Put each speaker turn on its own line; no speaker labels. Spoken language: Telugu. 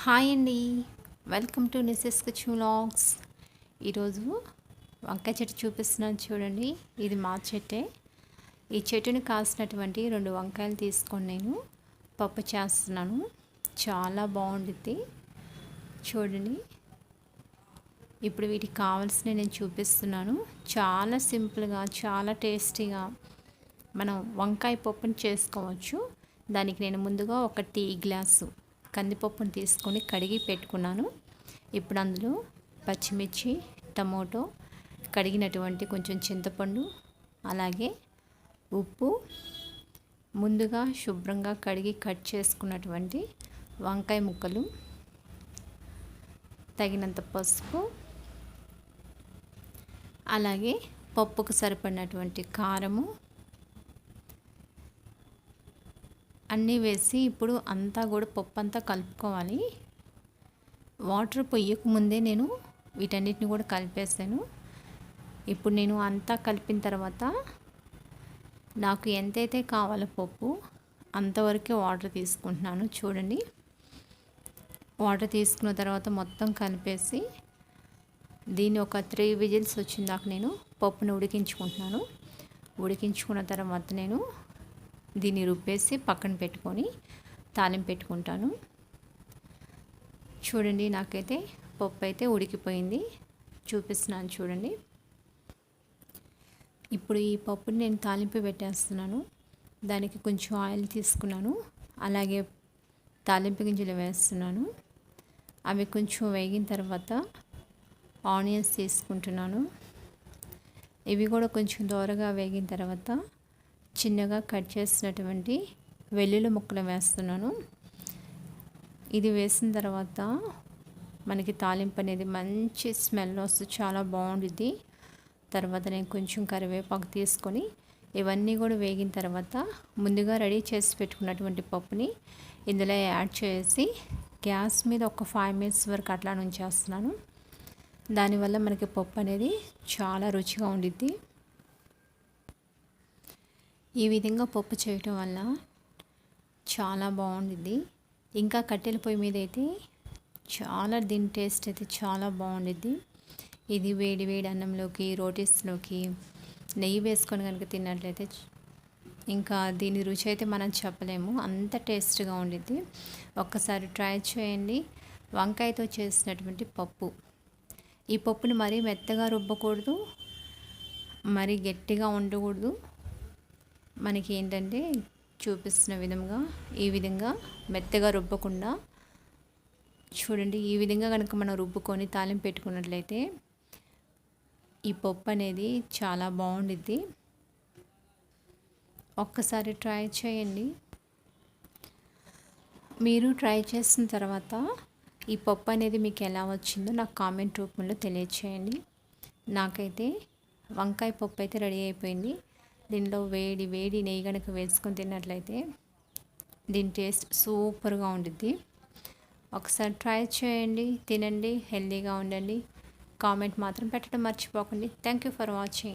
హాయ్ అండి. వెల్కమ్ టు నిస్సెస్ కిచెన్ వ్లాగ్స్. ఈరోజు వంకాయ చెట్టు చూపిస్తున్నాను చూడండి. ఇది మా చెట్టే. ఈ చెట్టుని కాసినటువంటి 2 వంకాయలు తీసుకొని నేను పప్పు చేస్తున్నాను. చాలా బాగుంటుంది చూడండి. ఇప్పుడు వీటికి కావాల్సినవి నేను చూపిస్తున్నాను. చాలా సింపుల్గా, చాలా టేస్టీగా మనం వంకాయ పప్పుని చేసుకోవచ్చు. దానికి నేను ముందుగా ఒక టీ గ్లాసు కందిపప్పును తీసుకొని కడిగి పెట్టుకున్నాను. ఇప్పుడు అందులో పచ్చిమిర్చి, టమోటో, కడిగినటువంటి కొంచెం చింతపండు, అలాగే ఉప్పు, ముందుగా శుభ్రంగా కడిగి కట్ చేసుకున్నటువంటి వంకాయ ముక్కలు, తగినంత పసుపు, అలాగే పప్పుకు సరిపడినటువంటి కారము అన్నీ వేసి ఇప్పుడు అంతా కూడా పప్పు అంతా కలుపుకోవాలి. వాటర్ పొయ్యక ముందే నేను వీటన్నిటిని కూడా కలిపేసాను. ఇప్పుడు నేను అంతా కలిపిన తర్వాత నాకు ఎంతైతే కావాలో పప్పు అంతవరకే వాటర్ తీసుకుంటున్నాను. చూడండి, వాటర్ తీసుకున్న తర్వాత మొత్తం కలిపేసి దీన్ని ఒక 3 విజిల్స్ వచ్చిందాక నేను పప్పును ఉడికించుకుంటున్నాను. ఉడికించుకున్న తర్వాత నేను దీన్ని రుబ్బేసి పక్కన పెట్టుకొని తాలింపు పెట్టుకుంటాను. చూడండి, నాకైతే పప్పు అయితే ఉడికిపోయింది. చూపిస్తున్నాను చూడండి. ఇప్పుడు ఈ పప్పుని నేను తాలింపు పెట్టేస్తున్నాను. దానికి కొంచెం ఆయిల్ తీసుకున్నాను, అలాగే తాలింపు గింజలు వేస్తున్నాను. అవి కొంచెం వేగిన తర్వాత ఆనియన్స్ తీసుకుంటున్నాను. ఇవి కూడా కొంచెం దోరగా వేగిన తర్వాత చిన్నగా కట్ చేసినటువంటి వెల్లుల్లి ముక్కలు వేస్తున్నాను. ఇది వేసిన తర్వాత మనకి తాలింపు అనేది మంచి స్మెల్ వస్తుంది, చాలా బాగుంటుంది. తర్వాత నేను కొంచెం కరివేపాకు తీసుకొని ఇవన్నీ కూడా వేగిన తర్వాత ముందుగా రెడీ చేసి పెట్టుకున్నటువంటి పప్పుని ఇందులో యాడ్ చేసి గ్యాస్ మీద ఒక 5 మినిట్స్ వరకు అట్లా ఉంచేస్తున్నాను. దానివల్ల మనకి పప్పు అనేది చాలా రుచిగా ఉండిద్ది. ఈ విధంగా పప్పు చేయటం వల్ల చాలా బాగుండిద్ది. ఇంకా కట్టెల పొయ్యి మీద అయితే దీని టేస్ట్ అయితే చాలా బాగుండిద్ది. ఇది వేడి వేడి అన్నంలోకి, రోటీస్లోకి నెయ్యి వేసుకొని కనుక తిన్నట్లయితే ఇంకా దీని రుచి అయితే మనం చెప్పలేము, అంత టేస్ట్గా ఉండిద్ది. ఒక్కసారి ట్రై చేయండి. వంకాయతో చేసినటువంటి పప్పు. ఈ పప్పుని మరీ మెత్తగా రుబ్బకూడదు, మరీ గట్టిగా ఉండకూడదు. మనకి ఏంటంటే చూపిస్తున్న విధంగా ఈ విధంగా మెత్తగా రుబ్బకుండా చూడండి. ఈ విధంగా కనుక మనం రుబ్బుకొని తాలింపు పెట్టుకున్నట్లయితే ఈ పప్పు అనేది చాలా బాగుండిద్ది. ఒక్కసారి ట్రై చేయండి. మీరు ట్రై చేసిన తర్వాత ఈ పప్పు అనేది మీకు ఎలా వచ్చిందో నాకు కామెంట్ రూపంలో తెలియచేయండి. నాకైతే వంకాయ పప్పు అయితే రెడీ అయిపోయింది. దీనిలో వేడి వేడి నెయ్యి కనుక వేసుకొని తిన్నట్లయితే దీని టేస్ట్ సూపర్గా ఉండిద్ది. ఒకసారి ట్రై చేయండి, తినండి, హెల్తీగా ఉండండి. కామెంట్ మాత్రం పెట్టడం మర్చిపోకండి. Thank you for watching.